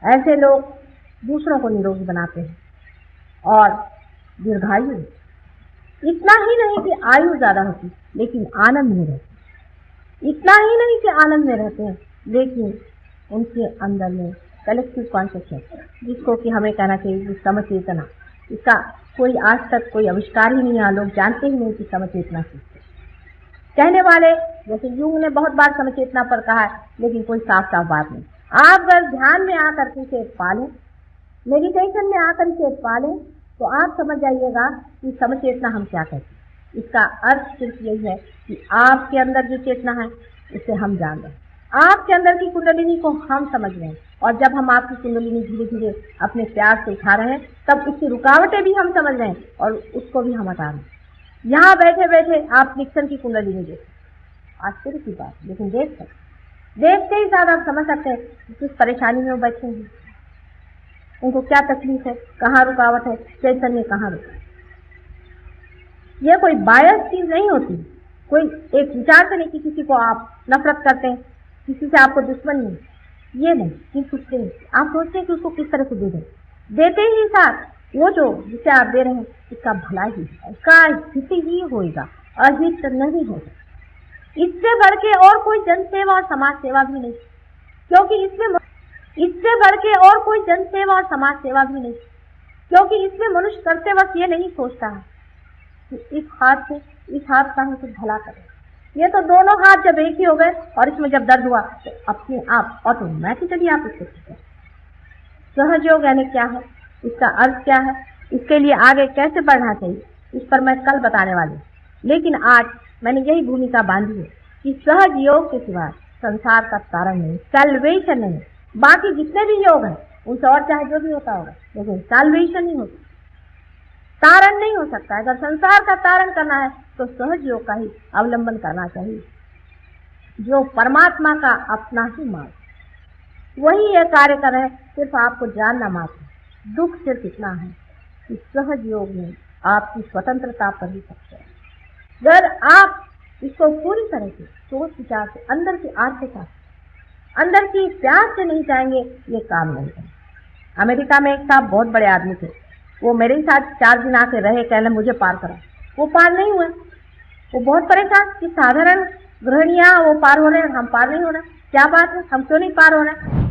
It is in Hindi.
ऐसे लोग दूसरों को निरोगी बनाते हैं और दीर्घायु। इतना ही नहीं कि आयु ज्यादा होती, लेकिन आनंद में रहते। इतना ही नहीं कि आनंद में रहते हैं, लेकिन उनके अंदर में कलेक्टिव कॉन्शियसनेस, जिसको कि हमें कहना चाहिए समचेतना, इसका कोई आज तक कोई आविष्कार ही नहीं है। लोग जानते ही नहीं कि समचेतना की। कहने वाले जैसे यूंग ने बहुत बार समचेतना पर कहा है, लेकिन कोई साफ साफ बात नहीं। आप अगर ध्यान में आकर के इसे पालें, मेडिटेशन में आकर इसे पालें, तो आप समझ जाइएगा कि समचेतना हम क्या कहते हैं। इसका अर्थ सिर्फ यही है कि आपके अंदर जो चेतना है उसे हम जान रहे हैं, आपके अंदर की कुंडलिनी को हम समझ रहे हैं। और जब हम आपकी कुंडलिनी धीरे धीरे अपने प्यार से उठा रहे हैं, तब उसकी रुकावटें भी हम समझ रहे हैं और उसको भी हम हटा रहे हैं। यहाँ बैठे बैठे आप निक्सन की कुंडलिनी देखते, आश्चर्य की बात, लेकिन देखते ही साथ आप समझ सकते हैं किस परेशानी में वो बैठे हैं, उनको क्या तकलीफ है, कहाँ रुकावट है, चैतन्य कहाँ रुका। यह कोई बायस चीज नहीं होती, कोई एक विचार से नहीं कि किसी को आप नफरत करते हैं, किसी से आपको दुश्मनी है, ये नहीं। कि सोचते हैं, आप सोचते हैं कि उसको किस तरह से दे दें, देते ही साथ वो जो जिसे आप दे रहे हैं इसका भला ही है, उसका हित ही होगा, अहित नहीं होगा। इससे बढ़ के और कोई जन सेवा और समाज सेवा भी नहीं, क्योंकि इससे बढ़ के और कोई जन सेवा और समाज सेवा भी नहीं, क्योंकि इसमें मनुष्य करते वक्त ये नहीं सोचता है कि इस हाथ से इस हाथ का हम कुछ भला करें। ये तो दोनों हाथ जब एक ही हो गए और इसमें जब दर्द हुआ तो अपने आप ऑटोमेटिकली आप इसको सीखें। सहज योग यानी क्या है, इसका अर्थ क्या है, इसके लिए आगे कैसे बढ़ना चाहिए, इस पर मैं कल बताने वाली हूँ। लेकिन आज मैंने यही भूमिका बांधी है कि सहज योग के सिवा संसार का तारण नहीं, सैल्वेशन नहीं। बाकी जितने भी योग हैं उनसे और चाहे जो भी होता होगा, लेकिन सैल्वेशन नहीं होता, तारण नहीं हो सकता है। अगर संसार का तारण करना है तो सहज योग का ही अवलंबन करना चाहिए, जो परमात्मा का अपना ही मार्ग, वही यह कार्य कर रहे हैं। सिर्फ आपको जानना मात्र, दुख सिर्फ इतना है कि सहज योग में आपकी स्वतंत्रता पर ही सकते हैं। अगर आप इसको पूरी तरह से सोच विचार से अंदर की आर्थिकता, अंदर की प्यार से नहीं चाहेंगे, ये काम नहीं है। अमेरिका में एक साहब बहुत बड़े आदमी थे, वो मेरे साथ 4 दिन आके रहे, कहने मुझे पार करा, वो पार नहीं हुए। वो बहुत परेशान कि साधारण गृहणियां वो पार हो रहे हैं, हम पार नहीं हो रहे, क्या बात है, हम क्यों नहीं पार हो रहे।